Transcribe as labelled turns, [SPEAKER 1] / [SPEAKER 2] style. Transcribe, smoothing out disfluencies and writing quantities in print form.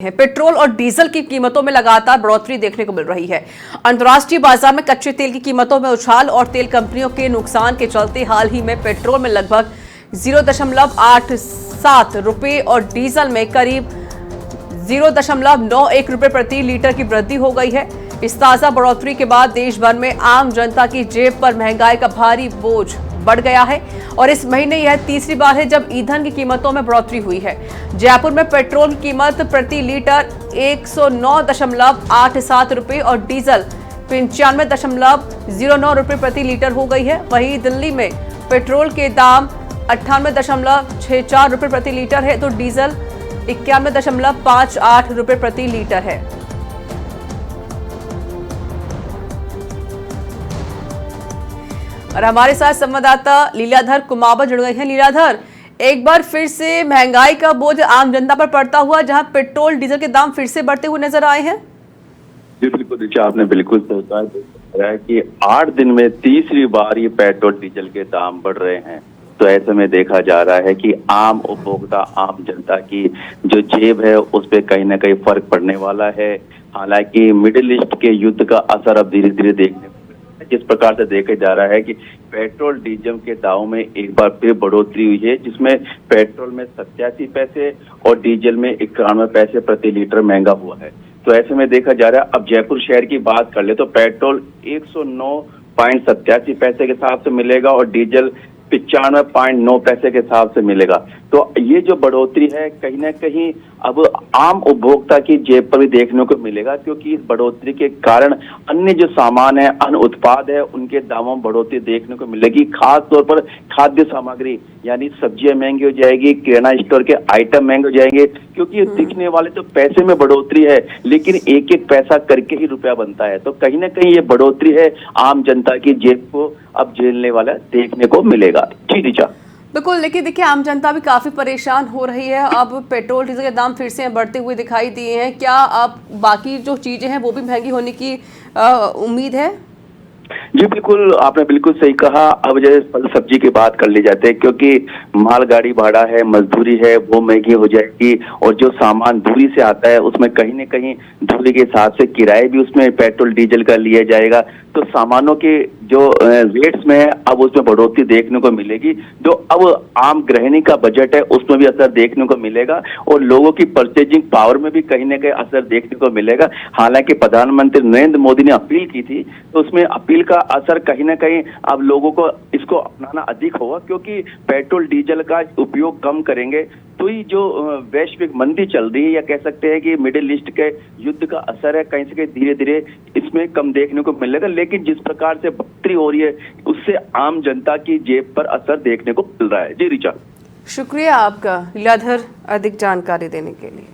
[SPEAKER 1] Petrol और diesel की कीमतों में लगातार बढ़ोतरी देखने को मिल रही है। अंतर्राष्ट्रीय बाजार में कच्चे तेल की कीमतों में उछाल और तेल कंपनियों के नुकसान के चलते हाल ही में पेट्रोल में लगभग 0.87 रुपए और डीजल में करीब 0.91 रुपए प्रति लीटर की वृद्धि हो गई है। इस ताजा बढ़ोतरी के बाद देश भर में आम जनता की जेब पर महंगाई का भारी बोझ बढ़ गया है और इस महीने यह तीसरी बार है जब ईंधन की कीमतों में बढ़ोतरी हुई है। जयपुर में पेट्रोल की कीमत प्रति लीटर 109.87 रुपए और डीजल 95.09 रुपए प्रति लीटर हो गई है। वहीं दिल्ली में पेट्रोल के दाम 98.64 रुपए प्रति लीटर है तो डीजल 91.58 रुपए प्रति लीटर है। और हमारे साथ संवाददाता लीलाधर कुमावत जुड़ गए हैं। लीलाधर, एक बार फिर से महंगाई का बोझ आम जनता पर पड़ता हुआ जहां पेट्रोल डीजल के दाम फिर से बढ़ते हुए नजर आए हैं।
[SPEAKER 2] जी बिल्कुल रिचा, आपने बिल्कुल सही कहा कि 8 दिन में तीसरी बार ये पेट्रोल डीजल के दाम बढ़ रहे हैं। तो ऐसे में देखा जा रहा है कि आम उपभोक्ता, आम जनता की जो जेब है उस पर कहीं ना कहीं फर्क पड़ने वाला है। हालांकि मिडिल ईस्ट के युद्ध का असर अब धीरे धीरे देखने जिस प्रकार से देखा जा रहा है कि पेट्रोल डीजल के दामों में एक बार फिर बढ़ोतरी हुई है, जिसमें पेट्रोल में 87 पैसे और डीजल में 91 पैसे प्रति लीटर महंगा हुआ है। तो ऐसे में देखा जा रहा है, अब जयपुर शहर की बात कर ले तो पेट्रोल 109.87 पैसे के हिसाब से मिलेगा और डीजल 95.9 पैसे के हिसाब से मिलेगा। तो ये जो बढ़ोतरी है कहीं ना कहीं अब आम उपभोक्ता की जेब पर भी देखने को मिलेगा, क्योंकि इस बढ़ोतरी के कारण अन्य जो सामान है, अन्य उत्पाद है, उनके दामों में बढ़ोतरी देखने को मिलेगी। खास तौर पर खाद्य सामग्री यानी सब्जियां महंगी हो जाएगी, किराना स्टोर के आइटम महंगे हो जाएंगे, क्योंकि दिखने वाले तो पैसे में बढ़ोतरी है लेकिन एक एक पैसा करके ही रुपया बनता है। तो कहीं ना कहीं ये बढ़ोतरी है आम जनता की जेब को अब झेलने वाला देखने को मिलेगा। जी रिचा,
[SPEAKER 1] बिल्कुल। लेकिन देखिए, आम जनता भी काफी परेशान हो रही है। अब पेट्रोल डीजल के दाम फिर से बढ़ते हुए दिखाई दिए हैं। क्या अब बाकी जो चीजें हैं वो भी महंगी होने की उम्मीद है?
[SPEAKER 2] जी बिल्कुल, आपने बिल्कुल सही कहा। अब जैसे फल सब्जी की बात कर ली जाती है, क्योंकि मालगाड़ी भाड़ा है, मजदूरी है, वो महंगी हो जाएगी और जो सामान दूरी से आता है उसमें कहीं न कहीं दूरी के हिसाब से किराए भी उसमें पेट्रोल डीजल का लिया जाएगा। तो सामानों के जो रेट्स में है अब उसमें बढ़ोतरी देखने को मिलेगी। जो अब आम गृहिणी का बजट है उसमें भी असर देखने को मिलेगा और लोगों की परचेजिंग पावर में भी कहीं ना कहीं असर देखने को मिलेगा। हालांकि प्रधानमंत्री नरेंद्र मोदी ने अपील की थी तो उसमें अपील का असर कहीं ना कहीं अब लोगों को इसको अपनाना अधिक होगा, क्योंकि पेट्रोल डीजल का उपयोग कम करेंगे तो ही जो वैश्विक मंदी चल रही है या कह सकते हैं कि मिडिल ईस्ट के युद्ध का असर है कहीं से कहीं धीरे धीरे इसमें कम देखने को मिलेगा। लेकिन जिस प्रकार से बढ़ोतरी हो रही है उससे आम जनता की जेब पर असर देखने को मिल रहा है। जी रिचा,
[SPEAKER 1] शुक्रिया आपका लीलाधर अधिक जानकारी देने के लिए।